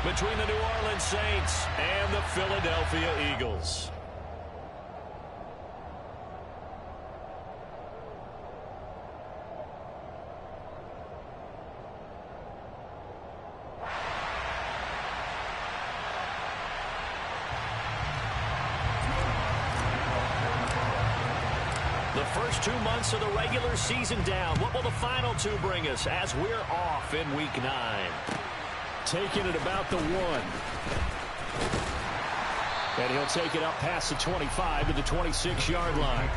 between the New Orleans Saints and the Philadelphia Eagles. The first 2 months of the regular season down. What will the final two bring us as we're off in Week 9? Taking it about the 1. And he'll take it up past the 25 to the 26-yard line.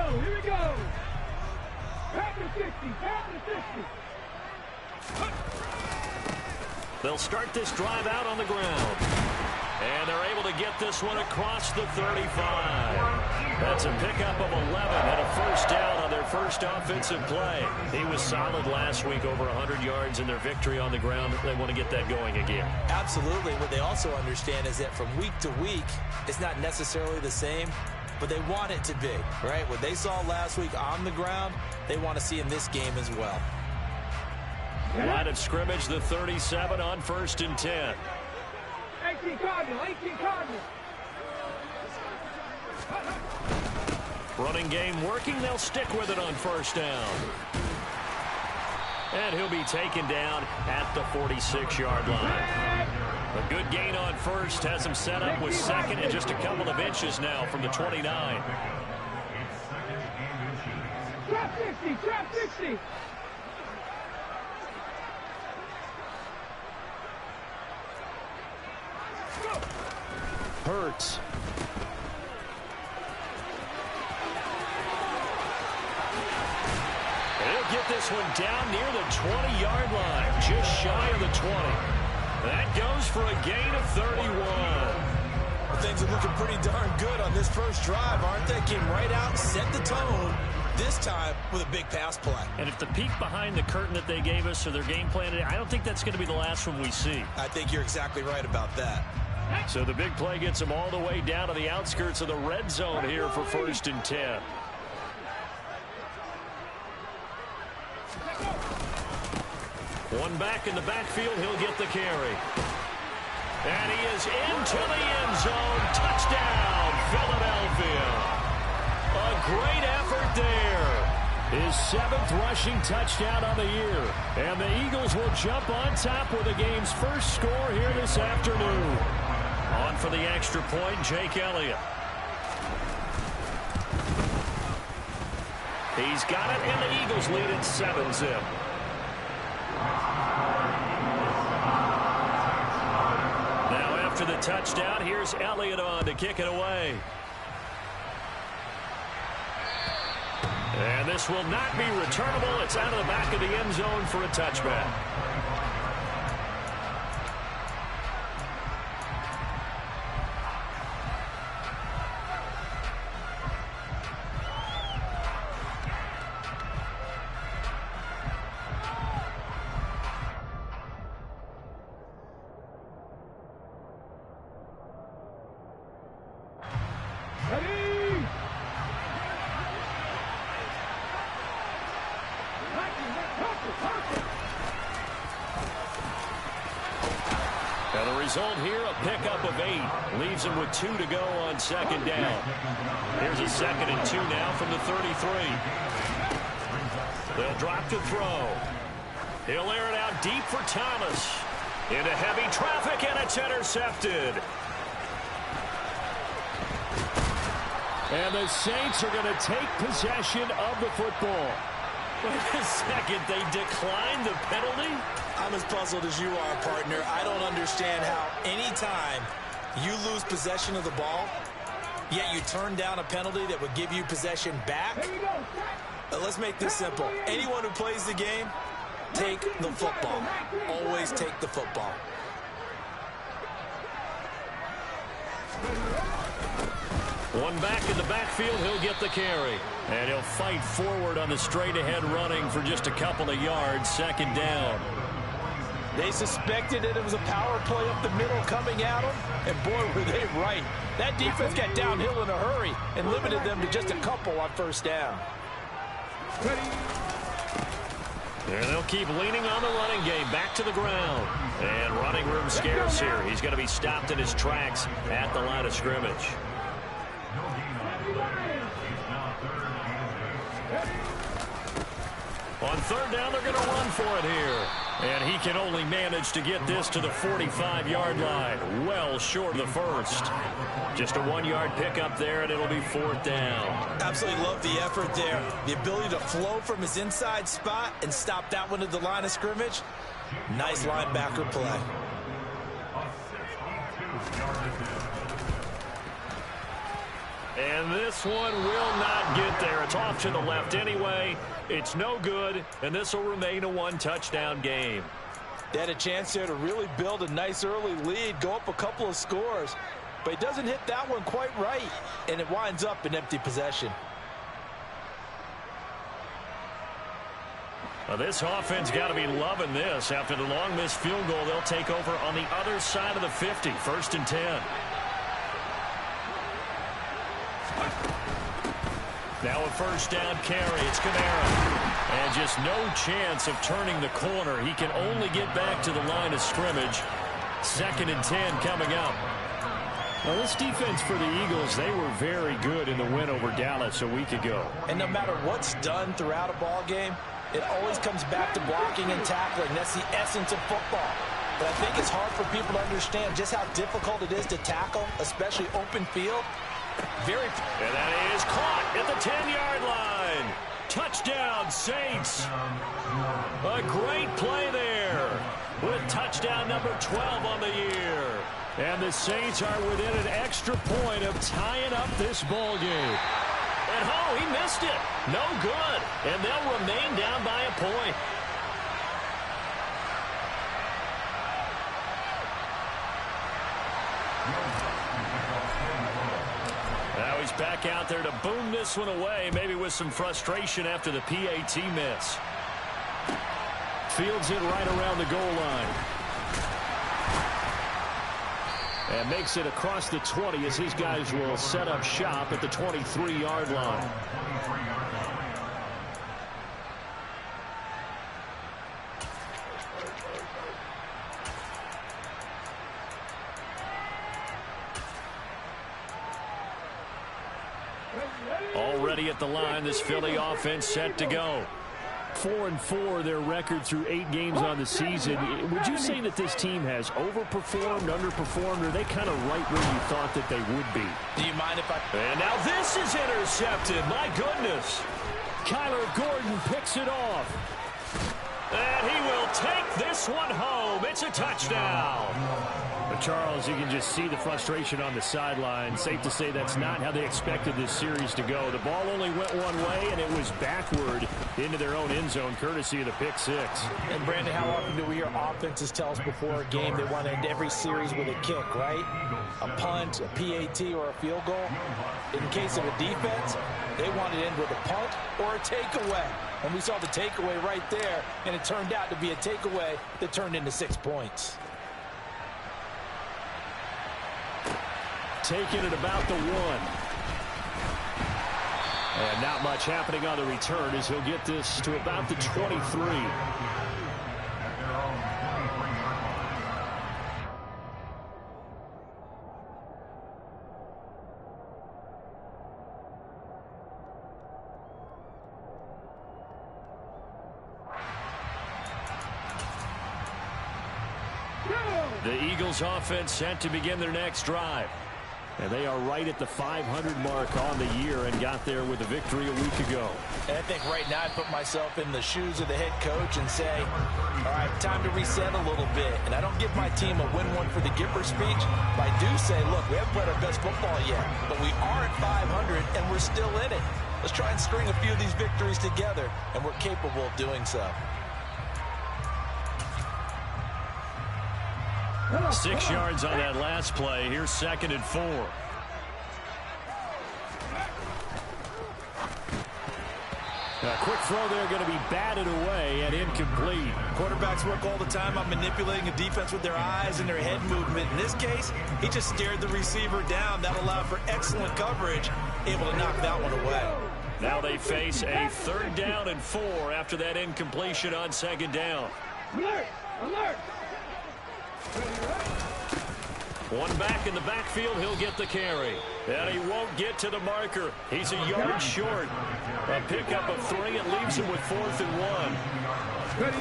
Here we go. Back to 60. They'll start this drive out on the ground. And they're able to get this one across the 35. That's a pickup of 11 and a first down on their first offensive play. He was solid last week, over 100 yards in their victory on the ground. They want to get that going again. Absolutely. What they also understand is that from week to week, it's not necessarily the same, but they want it to be, right? What they saw last week on the ground, they want to see in this game as well. Line of scrimmage, the 37 on 1st and 10. 18 Cardinal. Running game working. They'll stick with it on first down. And he'll be taken down at the 46-yard line. A good gain on first has him set up with second and just a couple of inches now from the 29. Trap 60. Hurts. He'll get this one down near the 20-yard line, just shy of the 20. That goes for a gain of 31. Well, things are looking pretty darn good on this first drive, aren't they? Came right out, set the tone, this time with a big pass play. And if the peek behind the curtain that they gave us or their game plan, I don't think that's going to be the last one we see. I think you're exactly right about that. So the big play gets them all the way down to the outskirts of the red zone here for 1st and 10. One back in the backfield, he'll get the carry. And he is into the end zone. Touchdown, Philadelphia. A great effort there. His 7th rushing touchdown on the year. And the Eagles will jump on top with the game's first score here this afternoon. On for the extra point, Jake Elliott. He's got it, and the Eagles lead it 7-zip. Now after the touchdown, here's Elliott on to kick it away. And this will not be returnable. It's out of the back of the end zone for a touchback. And the result here, a pickup of 8. Leaves him with 2 to go on 2nd down. Here's a 2nd and 2 now from the 33. They'll drop to throw. He'll air it out deep for Thomas. Into heavy traffic, and it's intercepted. And the Saints are going to take possession of the football. Wait a second, they declined the penalty? I'm as puzzled as you are, partner. I don't understand how anytime you lose possession of the ball, yet you turn down a penalty that would give you possession back. Let's make this simple. Anyone who plays the game, take the football. Always take the football. One back in the backfield, he'll get the carry. And he'll fight forward on the straight-ahead running for just a couple of yards, second down. They suspected that it was a power play up the middle coming at them, and boy, were they right. That defense got downhill in a hurry and limited them to just a couple on first down. And they'll keep leaning on the running game, back to the ground. And running room scarce here. He's going to be stopped in his tracks at the line of scrimmage. On third down, they're going to run for it here. And he can only manage to get this to the 45-yard line. Well short of the first. Just a 1-yard pickup there, and it'll be fourth down. Absolutely love the effort there. The ability to flow from his inside spot and stop that one at the line of scrimmage. Nice linebacker play. And this one will not get there. It's off to the left anyway. It's no good, and this will remain a one-touchdown game. They had a chance there to really build a nice early lead, go up a couple of scores, but he doesn't hit that one quite right, and it winds up an empty possession. Well, this offense got to be loving this. After the long missed field goal, they'll take over on the other side of the 50, first and 10. Now a first down carry. It's Kamara. And just no chance of turning the corner. He can only get back to the line of scrimmage. Second and 10 coming up. Well, this defense for the Eagles, they were very good in the win over Dallas a week ago. And no matter what's done throughout a ball game, it always comes back to blocking and tackling. That's the essence of football. But I think it's hard for people to understand just how difficult it is to tackle, especially open field. And that is caught at the 10-yard line. Touchdown, Saints. A great play there with touchdown number 12 on the year. And the Saints are within an extra point of tying up this ball game. And oh, he missed it. No good. And they'll remain down by a point. Now he's back out there to boom this one away, maybe with some frustration after the PAT miss. Fields it right around the goal line. And makes it across the 20 as his guys will set up shop at the 23-yard line. Already at the line, this Philly offense set to go. 4-4 their record through 8 games on the season. Would you say that this team has overperformed, underperformed, or are they kind of right where you thought that they would be? Do you mind if I... And now this is intercepted. My goodness. Kyler Gordon picks it off. And he will take this one home. It's a touchdown. But Charles, you can just see the frustration on the sideline. Safe to say that's not how they expected this series to go. The ball only went one way, and it was backward into their own end zone, courtesy of the pick six. And, Brandon, how often do we hear offenses tell us before a game they want to end every series with a kick, right? A punt, a PAT, or a field goal. In the case of a defense, they want to end with a punt or a takeaway. And we saw the takeaway right there, and it turned out to be a takeaway that turned into 6 points. Taking it about the 1. And not much happening on the return as he'll get this to about the 23. The Eagles offense set to begin their next drive. And they are right at the 500 mark on the year and got there with a victory a week ago. And I think right now I'd put myself in the shoes of the head coach and say, all right, time to reset a little bit. And I don't give my team a win one for the Gipper speech, but I do say, look, we haven't played our best football yet, but we are at 500 and we're still in it. Let's try and string a few of these victories together, and we're capable of doing so. 6 yards on that last play. Here's 2nd and 4. A quick throw there going to be batted away and incomplete. Quarterbacks work all the time on manipulating a defense with their eyes and their head movement. In this case, he just stared the receiver down. That allowed for excellent coverage, able to knock that one away. Now they face a 3rd down and 4 after that incompletion on 2nd down. Alert! Alert! One back in the backfield, he'll get the carry. And he won't get to the marker. He's a yard short. A pickup of 3. It leaves him with 4th and 1.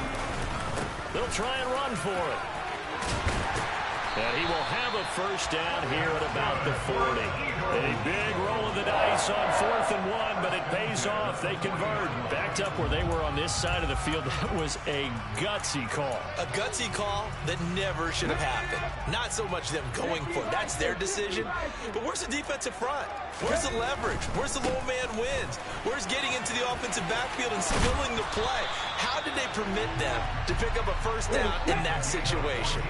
They'll try and run for it. And he will have a 1st down here at about the 40. A big roll of the dice on 4th and 1, but it pays off. They convert. Backed up where they were on this side of the field. That was a gutsy call. A gutsy call that never should have happened. Not so much them going for it. That's their decision. But where's the defensive front? Where's the leverage? Where's the low man wins? Where's getting into the offensive backfield and spilling the play? How did they permit them to pick up a 1st down in that situation?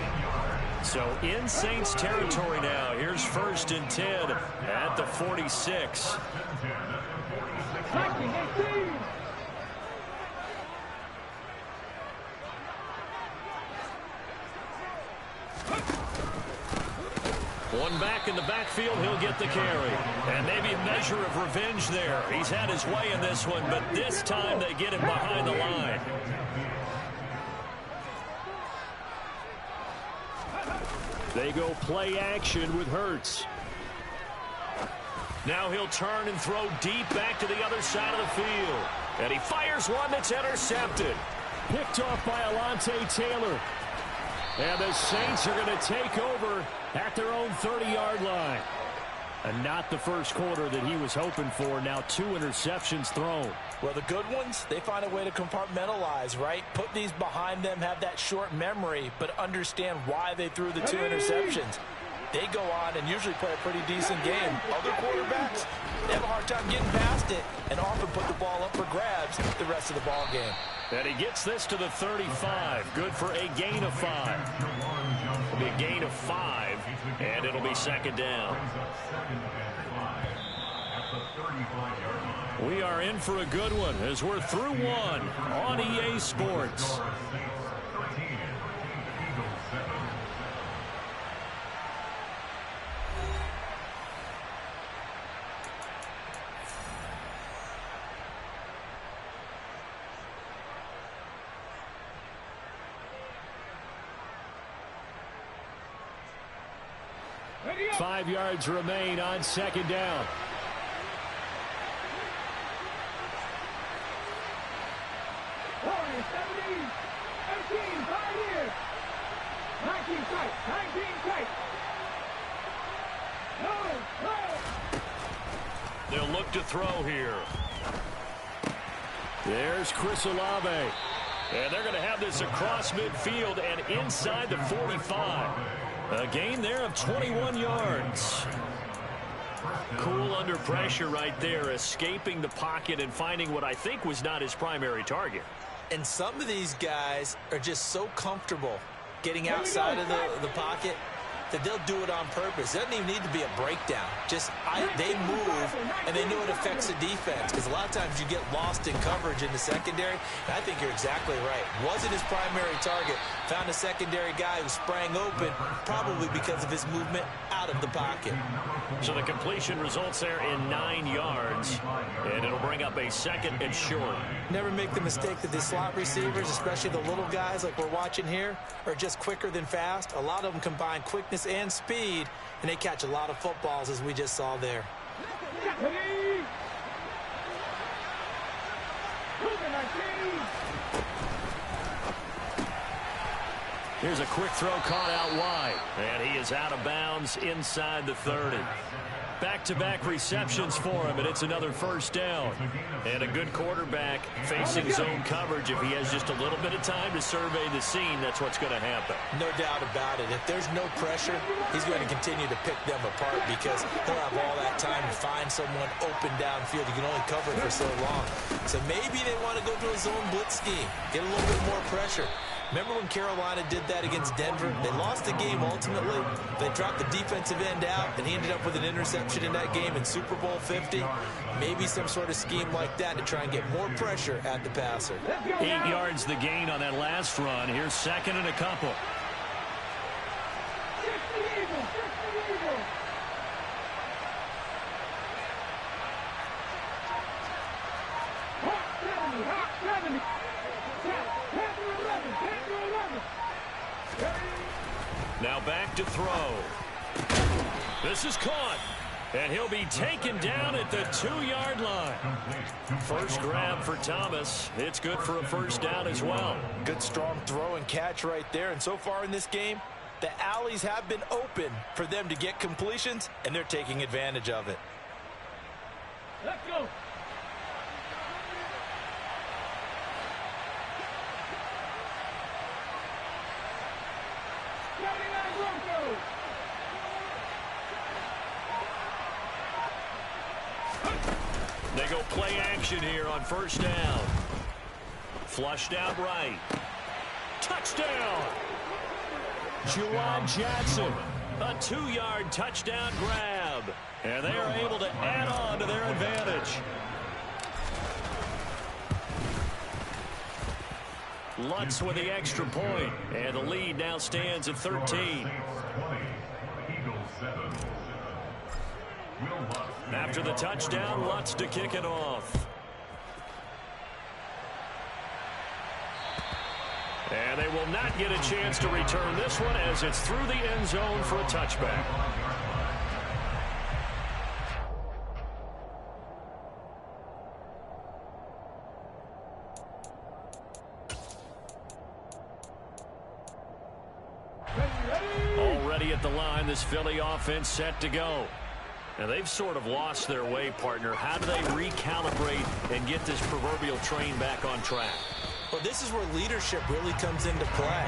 So in Saints territory now. Here's 1st and 10 at the 46. One back in the backfield, he'll get the carry. And maybe a measure of revenge there. He's had his way in this one, but this time they get him behind the line. They go play action with Hurts. Now he'll turn and throw deep back to the other side of the field. And he fires one that's intercepted. Picked off by Alontae Taylor. And the Saints are going to take over at their own 30-yard line. And not the first quarter that he was hoping for. Now 2 interceptions thrown. Well, the good ones, they find a way to compartmentalize, right? Put these behind them, have that short memory, but understand why they threw the 2 interceptions. They go on and usually play a pretty decent game. Other quarterbacks, they have a hard time getting past it and often put the ball up for grabs the rest of the ball game. And he gets this to the 35. Good for a gain of 5. It'll be a gain of 5, and it'll be 2nd down. We are in for a good one as we're through one on EA Sports. Ready up. 5 yards remain on 2nd down. They'll look to throw here. There's Chris Olave. And they're going to have this across midfield and inside the 45. A gain there of 21 yards. Cool under pressure right there, escaping the pocket and finding what I think was not his primary target. And some of these guys are just so comfortable getting outside of the pocket that they'll do it on purpose. It doesn't even need to be a breakdown. Just they move, and they know it affects the defense. Because a lot of times you get lost in coverage in the secondary. And I think you're exactly right. Wasn't his primary target. Found a secondary guy who sprang open, probably because of his movement out of the pocket. So the completion results there in 9 yards. And it'll bring up a 2nd and short. Never make the mistake that the slot receivers, especially the little guys like we're watching here, are just quicker than fast. A lot of them combine quickness and speed, and they catch a lot of footballs, as we just saw there. Ready. Here's a quick throw caught out wide. And he is out of bounds inside the 30. Back-to-back receptions for him, and it's another first down. And a good quarterback facing zone coverage. If he has just a little bit of time to survey the scene, that's what's going to happen. No doubt about it. If there's no pressure, he's going to continue to pick them apart because he'll have all that time to find someone open downfield. You can only cover it for so long. So maybe they want to go to a zone blitz scheme, get a little bit more pressure. Remember when Carolina did that against Denver? They lost the game ultimately. They dropped the defensive end out, and he ended up with an interception in that game in Super Bowl 50. Maybe some sort of scheme like that to try and get more pressure at the passer. 8 yards the gain on that last run. Here's second and a couple. Now back to throw. This is caught. And he'll be taken down at the 2-yard line. First grab for Thomas. It's good for a first down as well. Good strong throw and catch right there. And so far in this game, the alleys have been open for them to get completions, and they're taking advantage of it. Let's go. They go play action here on first down. Flushed out right. Touchdown! Juwan Jackson. A 2-yard touchdown grab. And they are able to add on to their advantage. Lutz with the extra point. And the lead now stands at 13. After the touchdown, Lutz to kick it off. And they will not get a chance to return this one as it's through the end zone for a touchback. Already at the line, this Philly offense set to go. Now, they've sort of lost their way, partner. How do they recalibrate and get this proverbial train back on track? Well, this is where leadership really comes into play.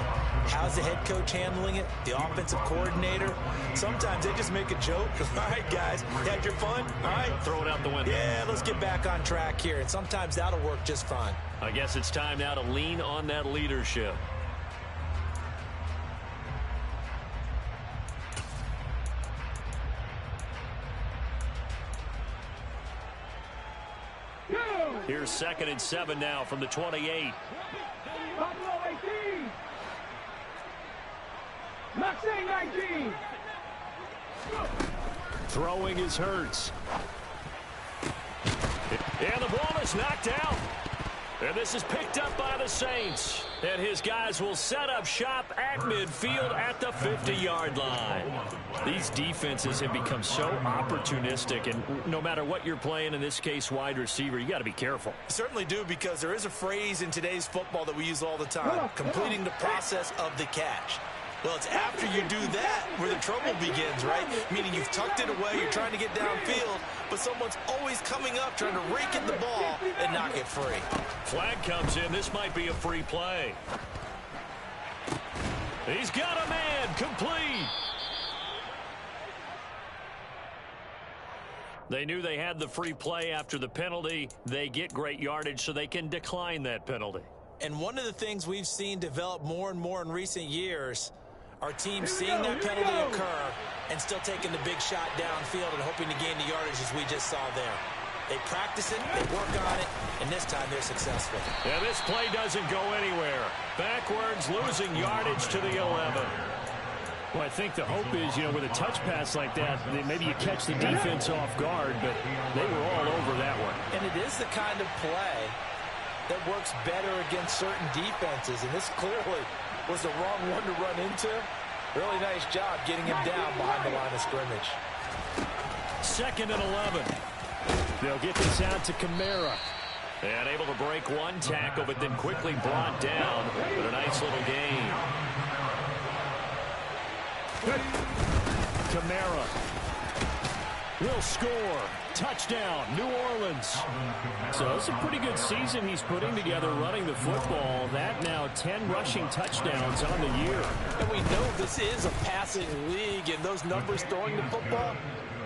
How's the head coach handling it? The offensive coordinator? Sometimes they just make a joke. All right, guys, you had your fun? All right. Throw it out the window. Yeah, let's get back on track here. And sometimes that'll work just fine. I guess it's time now to lean on that leadership. Here's 2nd and 7 now from the 28. Buffalo 18. Maxine 19. Throwing is Hurts. And the ball is knocked out. And this is picked up by the Saints. And his guys will set up shop at midfield at the 50-yard line. These defenses have become so opportunistic, and no matter what you're playing, in this case wide receiver, you got to be careful. Certainly do, because there is a phrase in today's football that we use all the time, completing the process of the catch. Well, it's after you do that where the trouble begins, right? Meaning you've tucked it away, you're trying to get downfield, but someone's always coming up trying to rake at the ball and knock it free. Flag comes in. This might be a free play. He's got a man. Complete. They knew they had the free play after the penalty. They get great yardage so they can decline that penalty. And one of the things we've seen develop more and more in recent years are teams seeing that penalty occur and still taking the big shot downfield and hoping to gain the yardage as we just saw there. They practice it, they work on it, and this time they're successful. Yeah, this play doesn't go anywhere. Backwards, losing yardage to the 11. Well, I think the hope is, with a touch pass like that, maybe you catch the defense off guard, but they were all over that one. And it is the kind of play that works better against certain defenses, and this clearly was the wrong one to run into. Really nice job getting him down behind the line of scrimmage. 2nd and 11. They'll get this out to Kamara. And able to break one tackle, but then quickly brought down with a nice little gain. Kamara will score. Touchdown, New Orleans. So it's a pretty good season he's putting together running the football. That now 10 rushing touchdowns on the year. And we know this is a passing league, and those numbers throwing the football,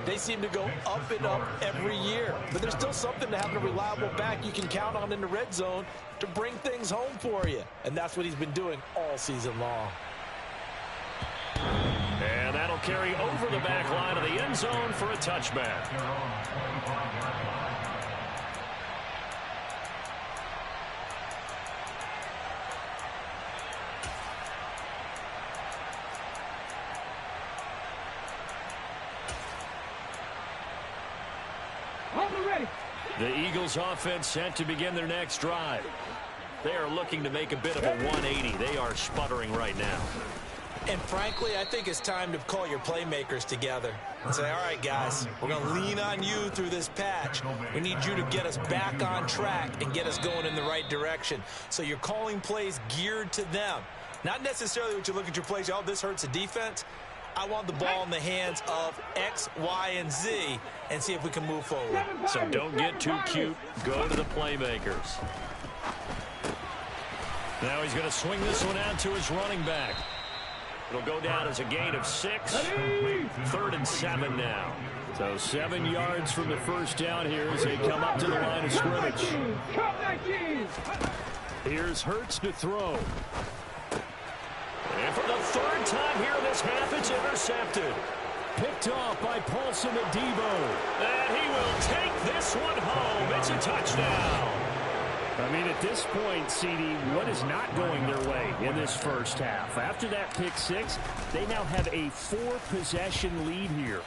they seem to go up and up every year. But there's still something to having a reliable back you can count on in the red zone to bring things home for you. And that's what he's been doing all season long. And that'll carry over the back line of the end zone for a touchback. The Eagles offense set to begin their next drive. They are looking to make a bit of a 180. They are sputtering right now. And frankly, I think it's time to call your playmakers together and say, all right, guys, we're going to lean on you through this patch. We need you to get us back on track and get us going in the right direction. So you're calling plays geared to them. Not necessarily what you look at your plays, oh, this hurts the defense. I want the ball in the hands of X, Y, and Z and see if we can move forward. So don't get too cute. Go to the playmakers. Now he's going to swing this one out to his running back. It'll go down as a gain of 6. 3rd and 7 now. So 7 yards from the first down here as they come up to the line of scrimmage. Here's Hurts to throw. And for the 3rd time here in this half, it's intercepted. Picked off by Paulson Adebo. And he will take this one home. It's a touchdown. I mean, at this point, CD, what is not going their way in this first half? After that pick 6, they now have a 4-possession lead here.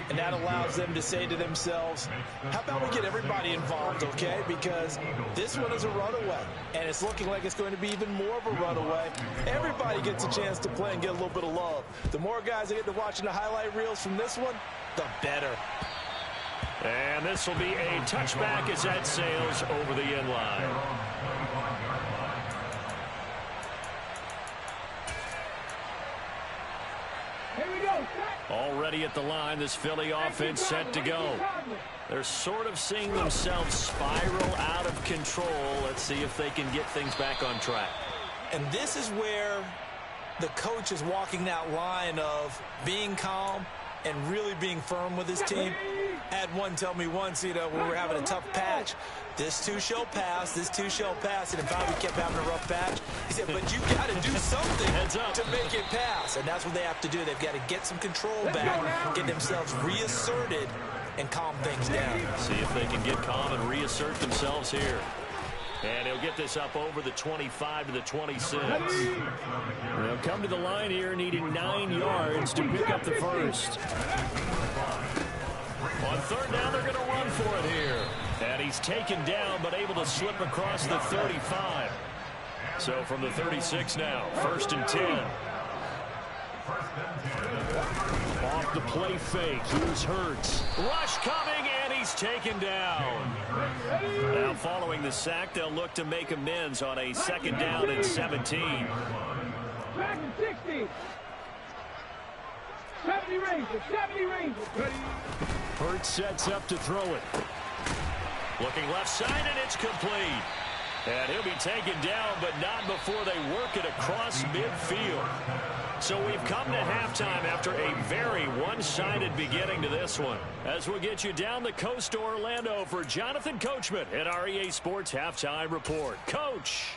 And that allows them to say to themselves, how about we get everybody involved, okay? Because this one is a runaway, and it's looking like it's going to be even more of a runaway. Everybody gets a chance to play and get a little bit of love. The more guys that get to watching the highlight reels from this one, the better. And this will be a touchback as that sails over the end line. Already at the line, this Philly offense set to go. They're sort of seeing themselves spiral out of control. Let's see if they can get things back on track. And this is where the coach is walking that line of being calm and really being firm with his team. I had one tell me once, when we were having a tough patch, this too shall pass, this too shall pass. And in fact, we kept having a rough patch. He said, but you got to do something to make it pass. And that's what they have to do. They've got to get some control back, get themselves reasserted, and calm things down. See if they can get calm and reassert themselves here. And he'll get this up over the 25 to the 26. They'll come to the line here needing 9 yards to pick up the first. On 3rd down, they're going to run for it here. And he's taken down, but able to slip across the 35. So from the 36 now, 1st and 10. Off the play fake, here's Hurts. Rush coming, and he's taken down. Now following the sack, they'll look to make amends on a 2nd down and 17. Back and 60. 70 range, 70 range. Hurts sets up to throw it. Looking left side, and it's complete. And he'll be taken down, but not before they work it across midfield. So we've come to halftime after a very one-sided beginning to this one. As we'll get you down the coast to Orlando for Jonathan Coachman at our EA Sports Halftime Report. Coach.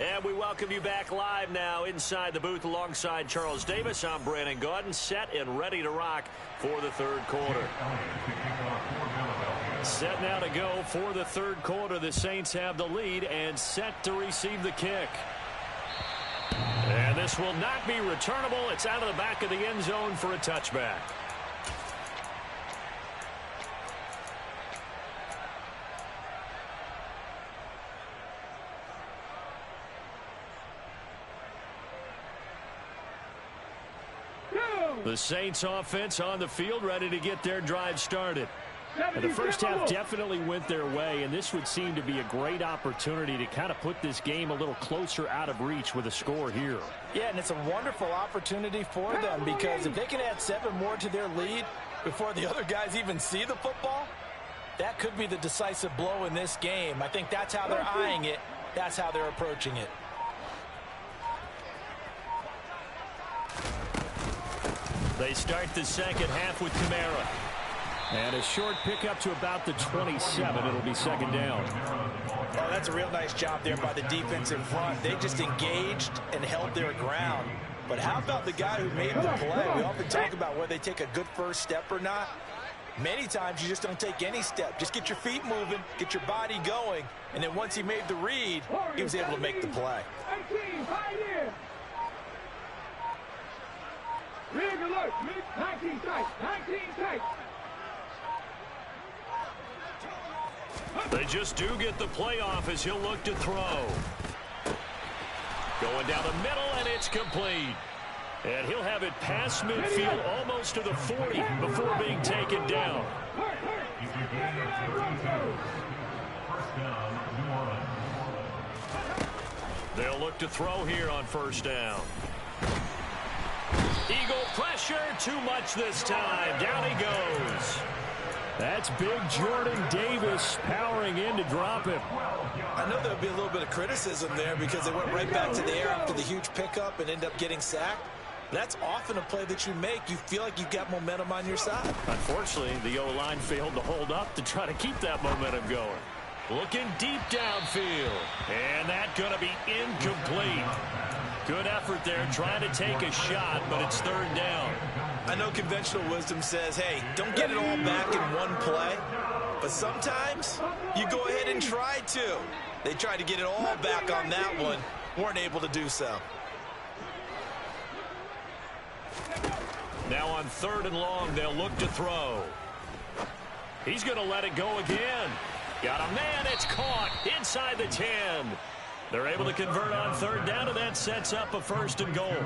And we welcome you back live now inside the booth alongside Charles Davis. I'm Brandon Gaudin, set and ready to rock for the 3rd quarter. Set now to go for the 3rd quarter. The Saints have the lead and set to receive the kick. And this will not be returnable. It's out of the back of the end zone for a touchback. The Saints offense on the field ready to get their drive started. And the first half definitely went their way, and this would seem to be a great opportunity to kind of put this game a little closer out of reach with a score here. Yeah, and it's a wonderful opportunity for them because if they can add 7 more to their lead before the other guys even see the football, that could be the decisive blow in this game. I think that's how they're eyeing it. That's how they're approaching it. They start the second half with Kamara. And a short pickup to about the 27. It'll be second down. Oh, that's a real nice job there by the defensive front. They just engaged and held their ground. But how about the guy who made the play? We often talk about whether they take a good first step or not. Many times you just don't take any step. Just get your feet moving, get your body going, and then once he made the read, he was able to make the play. 18, high there. Rig alert. 19 tight. 19 tight. They just do get the play off as he'll look to throw. Going down the middle, and it's complete. And he'll have it past midfield almost to the 40 before being taken down. They'll look to throw here on first down. Eagle pressure, too much this time. Down he goes. That's big Jordan Davis powering in to drop him. I know there'll be a little bit of criticism there because they went right back to the air after the huge pickup and end up getting sacked. That's often a play that you make. You feel like you've got momentum on your side. Unfortunately, the O-line failed to hold up to try to keep that momentum going. Looking deep downfield. And that's going to be incomplete. Good effort there trying to take a shot, but it's third down. I know conventional wisdom says, hey, don't get it all back in one play. But sometimes you go ahead and try to. They tried to get it all back on that one. Weren't able to do so. Now on third and long, they'll look to throw. He's going to let it go again. Got a man, it's caught inside the 10. They're able to convert on third down, and that sets up a first and goal.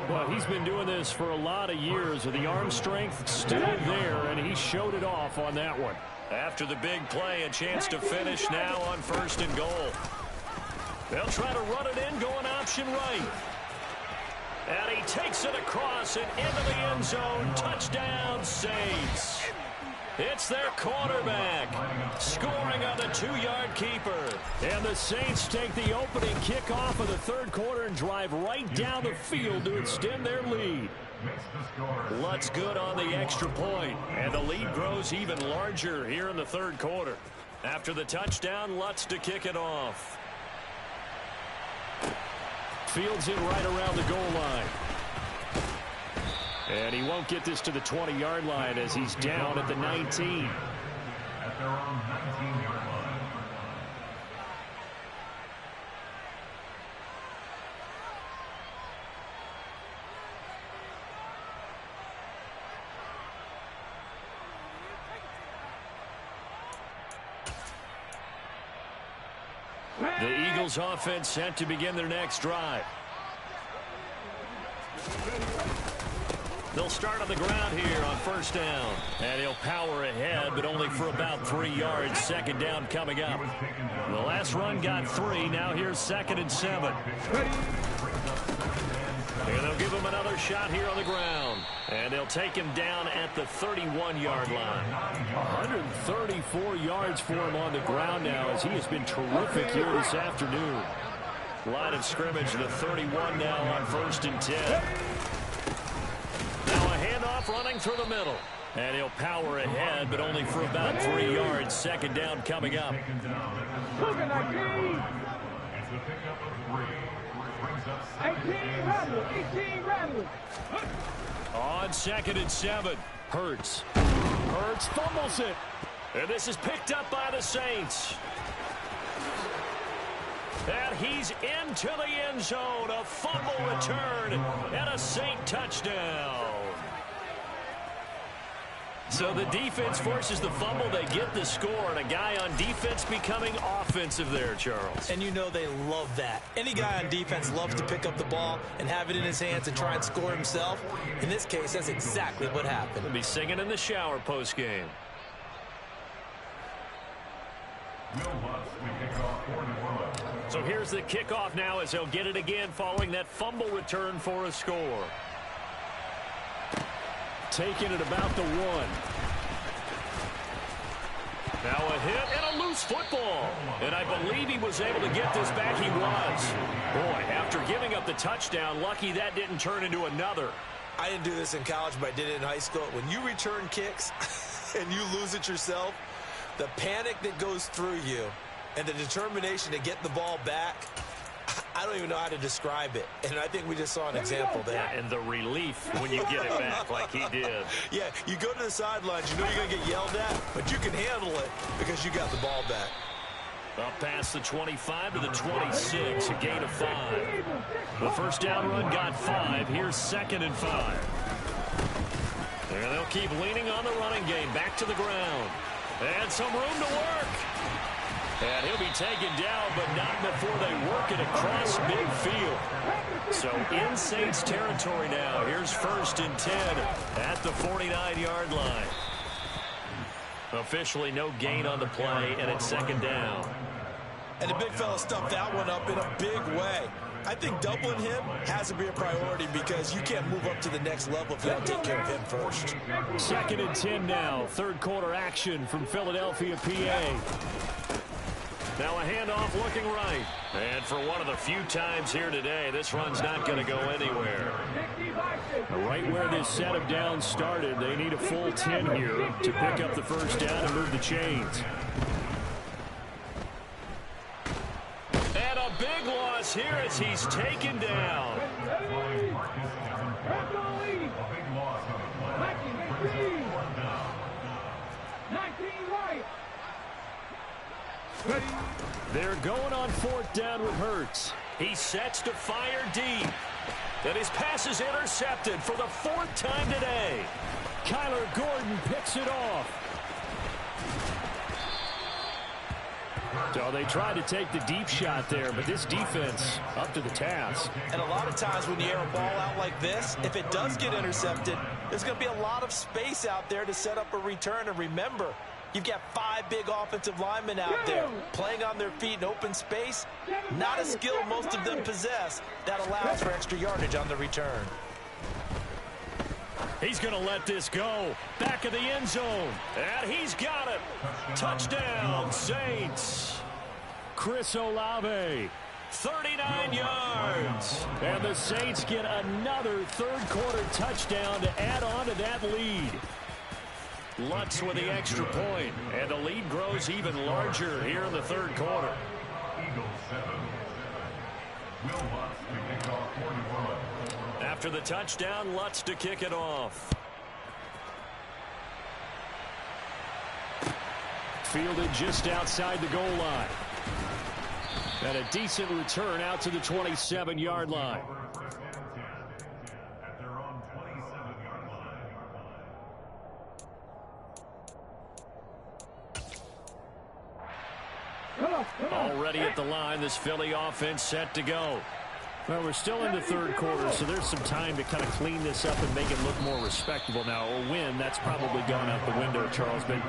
Well, he's been doing this for a lot of years with the arm strength still there, and he showed it off on that one. After the big play, a chance to finish now on first and goal. They'll try to run it in, going option right. And he takes it across and into the end zone. Touchdown, Saints. It's their quarterback scoring on the 2-yard keeper. And the Saints take the opening kickoff of the third quarter and drive right down the field to extend their lead. Lutz good on the extra point, and the lead grows even larger here in the third quarter. After the touchdown, Lutz to kick it off. Fields it right around the goal line. And he won't get this to the 20-yard line as he's down at the 19. At their own 19-yard line. The Eagles offense set to begin their next drive. They'll start on the ground here on first down. And he'll power ahead, but only for about 3 yards. Second down coming up. The last run got 3. Now here's 2nd and 7. And they'll give him another shot here on the ground. And they'll take him down at the 31-yard line. 134 yards for him on the ground now as he has been terrific here this afternoon. Line of scrimmage, the 31 now on 1st and 10. Now a handoff running through the middle. And he'll power ahead, but only for about 3 yards. Second down coming up. Look at that team. 18 Rattler. 18 Rattler. On 2nd and 7. Hurts fumbles it. And this is picked up by the Saints. And he's into the end zone. A fumble return and a Saint touchdown. So the defense forces the fumble. They get the score, and a guy on defense becoming offensive there, Charles. And you know they love that. Any guy on defense loves to pick up the ball and have it in his hands and try and score himself. In this case, that's exactly what happened. He'll be singing in the shower post-game. So here's the kickoff now as he'll get it again following that fumble return for a score. Taking it about the 1. Now a hit and a loose football. And I believe he was able to get this back. He was. Boy, after giving up the touchdown, lucky that didn't turn into another. I didn't do this in college, but I did it in high school. When you return kicks and you lose it yourself, the panic that goes through you and the determination to get the ball back, I don't even know how to describe it. And I think we just saw an example there. And the relief when you get it back like he did. Yeah, you go to the sidelines, you know you're going to get yelled at, but you can handle it because you got the ball back. Up past the 25 to the 26, a gain of 5. The first down run got 5. Here's 2nd and 5. And they'll keep leaning on the running game. Back to the ground. And some room to work. And he'll be taken down, but not before they work it across midfield. So in Saints territory now. Here's 1st and 10 at the 49-yard line. Officially no gain on the play, and it's 2nd down. And the big fella stuffed that one up in a big way. I think doubling him has to be a priority because you can't move up to the next level if you don't take care of him first. 2nd and 10 now. 3rd quarter action from Philadelphia, PA. Now a handoff looking right. And for one of the few times here today, this run's not going to go anywhere. Right where this set of downs started, they need a full 10 here to pick up the first down and move the chains. And a big loss here as he's taken down. They're going on 4th down with Hurts. He sets to fire deep. And his pass is intercepted for the 4th time today. Kyler Gordon picks it off. So they tried to take the deep shot there, but this defense up to the task. And a lot of times when you air a ball out like this, if it does get intercepted, there's going to be a lot of space out there to set up a return. And remember, you've got 5 big offensive linemen out there playing on their feet in open space. Not a skill most of them possess that allows for extra yardage on the return. He's going to let this go. Back of the end zone. And he's got it. Touchdown, Saints. Chris Olave, 39 yards. And the Saints get another 3rd quarter touchdown to add on to that lead. Lutz with the extra point, and the lead grows even larger here in the 3rd quarter. After the touchdown, Lutz to kick it off. Fielded just outside the goal line. And a decent return out to the 27-yard line. Already at the line, this Philly offense set to go. Well, we're still in the 3rd quarter, so there's some time to kind of clean this up and make it look more respectable. Now, a win, that's probably gone out the window, Charles, but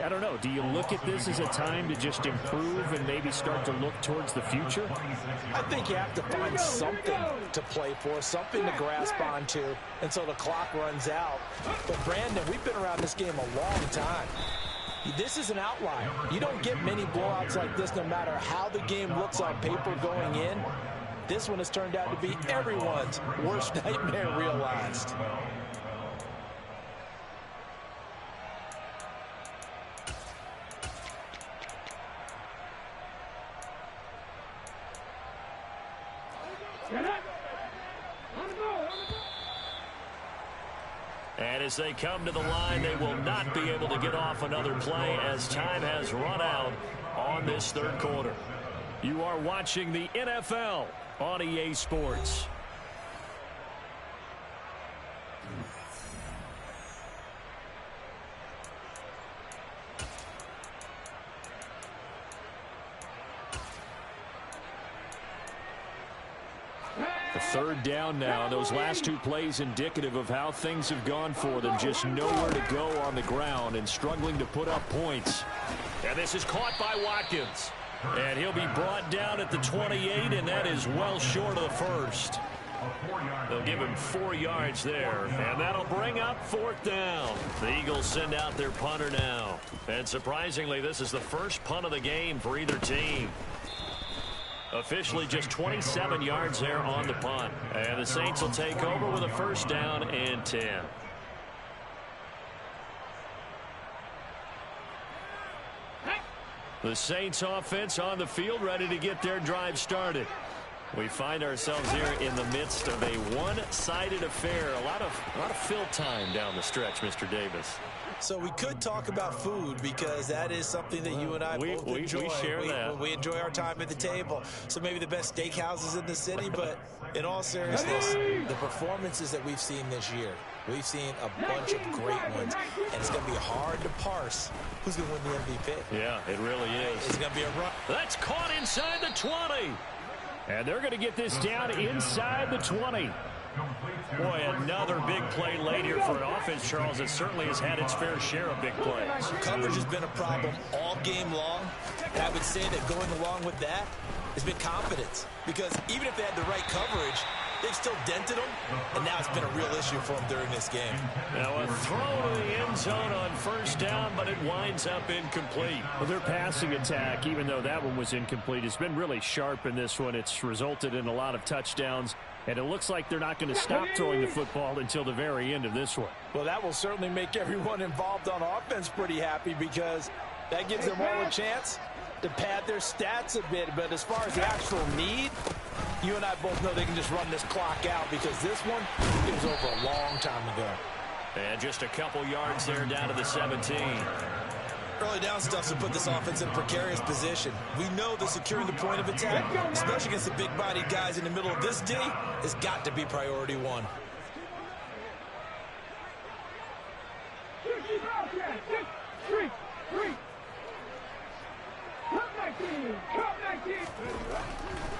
I don't know. Do you look at this as a time to just improve and maybe start to look towards the future? I think you have to find something to play for, something to grasp onto, and so the clock runs out. But, Brandon, we've been around this game a long time. This is an outlier. You don't get many blowouts like this no matter how the game looks on paper going in. This one has turned out to be everyone's worst nightmare realized. And as they come to the line, they will not be able to get off another play as time has run out on this 3rd quarter. You are watching the NFL on EA Sports. Third down now. Those last two plays indicative of how things have gone for them. Just nowhere to go on the ground and struggling to put up points. And this is caught by Watkins. And he'll be brought down at the 28, and that is well short of the first. They'll give him 4 yards there, and that'll bring up 4th down. The Eagles send out their punter now. And surprisingly, this is the first punt of the game for either team. Officially just 27 yards there on the punt. And the Saints will take over with a 1st down and 10. The Saints offense on the field, ready to get their drive started. We find ourselves here in the midst of a one-sided affair. A lot of fill time down the stretch, Mr. Davis. So we could talk about food because that is something that you and I both enjoy. We share that. We enjoy our time at the table. So maybe the best steakhouses in the city, but in all seriousness, the performances that we've seen this year, we've seen a bunch of great ones, and it's going to be hard to parse who's going to win the MVP. Yeah, it really is. It's going to be a run. That's caught inside the 20. And they're going to get this down inside the 20. Boy, another big play late here for an offense, Charles, that certainly has had its fair share of big plays. Coverage has been a problem all game long. And I would say that going along with that has been confidence. Because even if they had the right coverage, they've still dented them, and now it's been a real issue for them during this game. Now a throw to the end zone on 1st down, but it winds up incomplete. Well, their passing attack, even though that one was incomplete, has been really sharp in this one. It's resulted in a lot of touchdowns, and it looks like they're not going to stop throwing the football until the very end of this one. Well, that will certainly make everyone involved on offense pretty happy because that gives them all a chance to pad their stats a bit. But as far as the actual need, you and I both know they can just run this clock out because this one it was over a long time ago. And just a couple yards there down to the 17. Early down stuff to put this offense in a precarious position. We know that securing the point of attack, especially against the big-bodied guys in the middle of this D, has got to be priority one.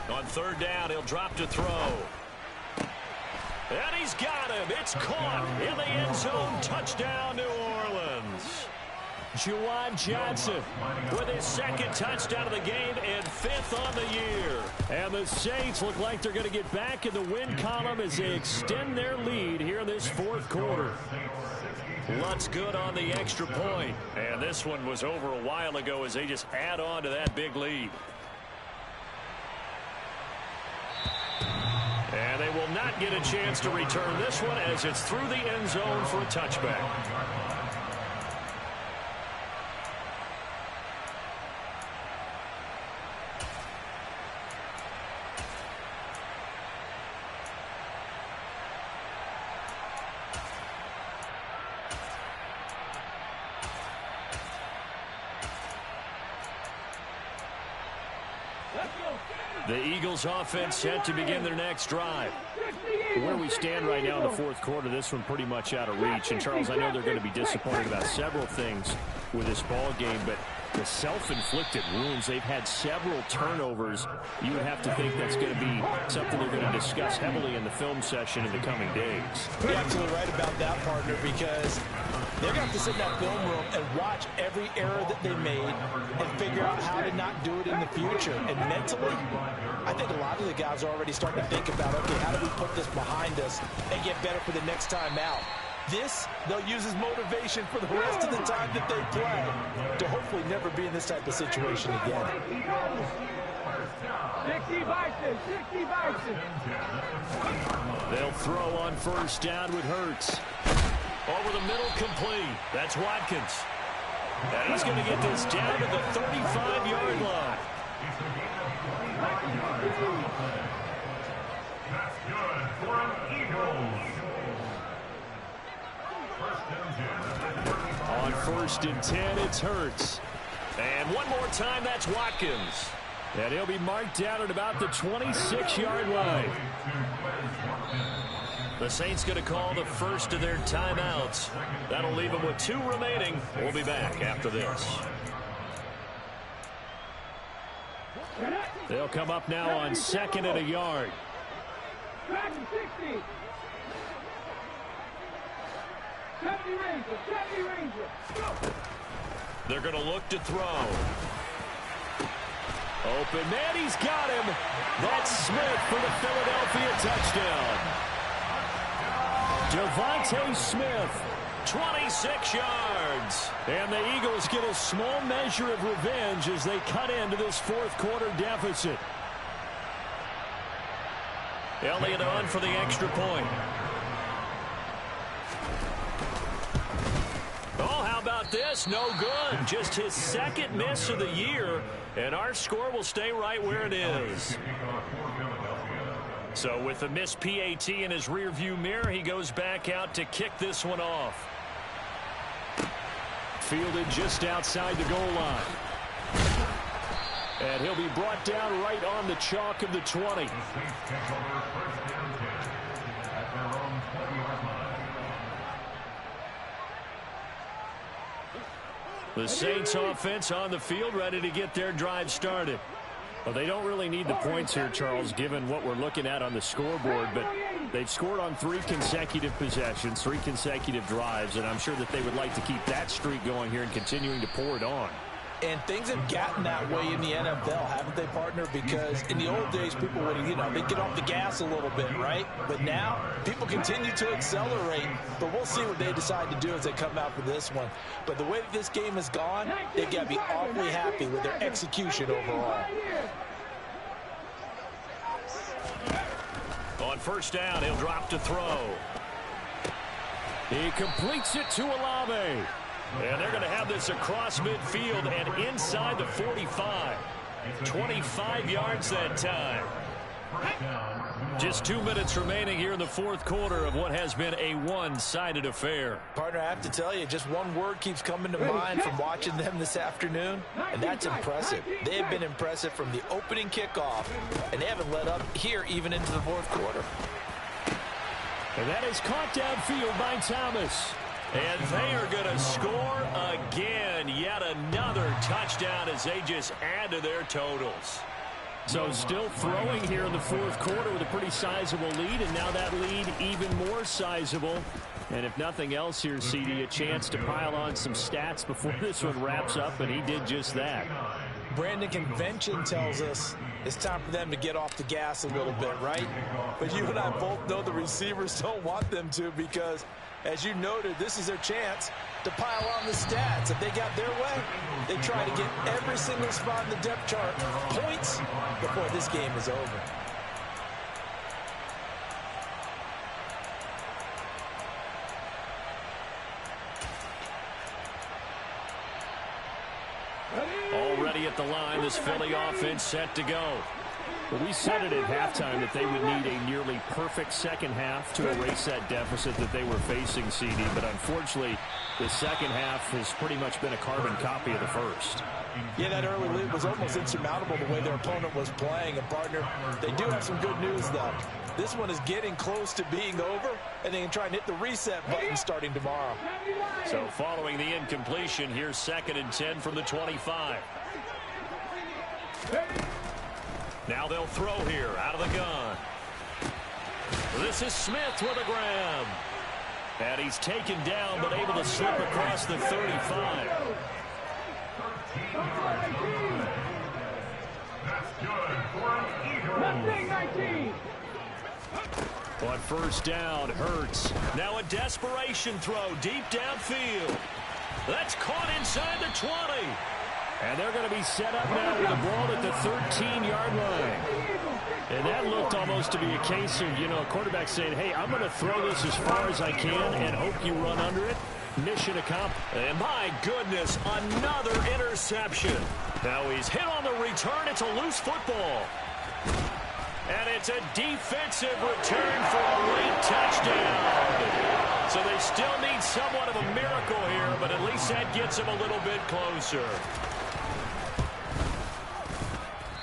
On 3rd down, he'll drop to throw. And he's got him. It's caught in the end zone. Touchdown, New Orleans. Juwan Johnson with his 2nd touchdown of the game and 5th on the year. And the Saints look like they're going to get back in the win column as they extend their lead here in this 4th quarter. Lutz good on the extra point. And this one was over a while ago as they just add on to that big lead. And they will not get a chance to return this one as it's through the end zone for a touchback. The Eagles offense set to begin their next drive. Where we stand right now in the 4th quarter, this one pretty much out of reach. And, Charles, I know they're going to be disappointed about several things with this ball game, but the self-inflicted wounds, they've had several turnovers. You would have to think that's going to be something they're going to discuss heavily in the film session in the coming days. You're absolutely right about that, partner, because they're going to have to sit in that film room and watch every error that they made and figure out how to not do it in the future. And mentally, I think a lot of the guys are already starting to think about, okay, how do we put this behind us and get better for the next time out? This, they'll use as motivation for the rest of the time that they play to hopefully never be in this type of situation again. 60 Bison, 60 Bison. They'll throw on 1st down with Hurts. Over the middle, complete. That's Watkins. And he's going to get this down to the 35-yard line. That's good for an Eagles. On 1st and 10, it's Hurts. And one more time, that's Watkins. And he'll be marked down at about the 26-yard line. The Saints going to call the first of their timeouts. That'll leave them with 2 remaining. We'll be back after this. They'll come up now on 2nd and a yard. Back to 60. 70 Ranger. Go. They're going to look to throw. Open man, he's got him. That's Smith for the Philadelphia touchdown. Devontae Smith, 26 yards. And the Eagles get a small measure of revenge as they cut into this fourth quarter deficit. Elliott on for the extra point. Oh, how about this? No good. Just his second miss of the year, and our score will stay right where it is. So with the missed PAT in his rearview mirror, he goes back out to kick this one off. Fielded just outside the goal line. And he'll be brought down right on the chalk of the 20. The Saints offense on the field, ready to get their drive started. Well, they don't really need the points here, Charles, given what we're looking at on the scoreboard, but they've scored on 3 consecutive possessions, 3 consecutive drives, and I'm sure that they would like to keep that streak going here and continuing to pour it on. And things have gotten that way in the NFL, haven't they, partner? Because in the old days, people would, they'd get off the gas a little bit, right? But now, people continue to accelerate. But we'll see what they decide to do as they come out for this one. But the way that this game has gone, they've got to be awfully happy with their execution overall. On first down, he'll drop to throw. He completes it to Olave. And they're going to have this across midfield and inside the 45. 25 yards that time. Just 2 minutes remaining here in the fourth quarter of what has been a one-sided affair. Partner, I have to tell you, just one word keeps coming to mind from watching them this afternoon, and that's impressive. They have been impressive from the opening kickoff, and they haven't let up here even into the fourth quarter. And that is caught downfield by Thomas. And they are going to score again. Yet another touchdown as they just add to their totals. So still throwing here in the fourth quarter with a pretty sizable lead, and now that lead even more sizable. And if nothing else here, CD, a chance to pile on some stats before this one wraps up, and he did just that. Brandon, convention tells us it's time for them to get off the gas a little bit, right? But you and I both know the receivers don't want them to, because as you noted, this is their chance to pile on the stats. If they got their way, they try to get every single spot in the depth chart points before this game is over. Already at the line, this Philly offense set to go. Well, we said it at halftime that they would need a nearly perfect second half to erase that deficit that they were facing, CD. But unfortunately, the second half has pretty much been a carbon copy of the first. Yeah, that early lead was almost insurmountable the way their opponent was playing. And, partner, they do have some good news, though. This one is getting close to being over, and they can try and hit the reset button starting tomorrow. So following the incompletion, here's 2nd and 10 from the 25. Now they'll throw here out of the gun. This is Smith with a grab. And he's taken down but able to slip across the 35. That's good for an Eagle. On first down, Hurts. Now a desperation throw deep downfield. That's caught inside the 20. And they're going to be set up now with the ball at the 13-yard line. And that looked almost to be a case of, a quarterback saying, hey, I'm going to throw this as far as I can and hope you run under it. Mission accomplished. And my goodness, another interception. Now he's hit on the return. It's a loose football. And it's a defensive return for a late touchdown. So they still need somewhat of a miracle here, but at least that gets them a little bit closer.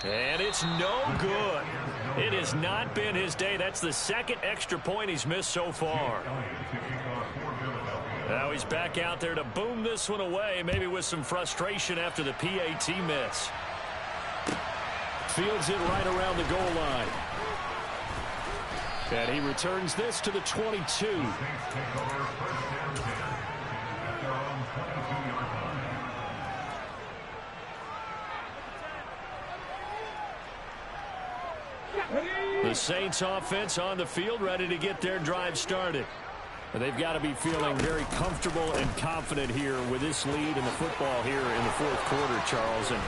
And it's no good. It has not been his day. That's the second extra point he's missed so far. Now he's back out there to boom this one away, maybe with some frustration after the PAT miss. Fields it right around the goal line. And he returns this to the 22. The Saints offense on the field, ready to get their drive started. And they've got to be feeling very comfortable and confident here with this lead in the football here in the fourth quarter, Charles. And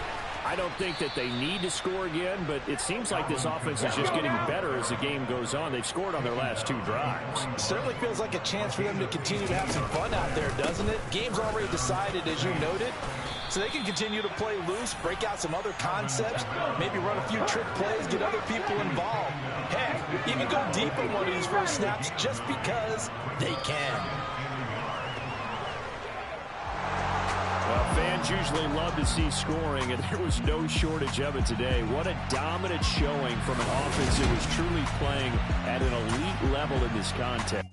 I don't think that they need to score again, but it seems like this offense is just getting better as the game goes on. They've scored on their last 2 drives. Certainly feels like a chance for them to continue to have some fun out there, doesn't it? Game's already decided, as you noted. So they can continue to play loose, break out some other concepts, maybe run a few trick plays, get other people involved. Heck, even go deep on one of these first snaps just because they can. Well, fans usually love to see scoring, and there was no shortage of it today. What a dominant showing from an offense that was truly playing at an elite level in this contest.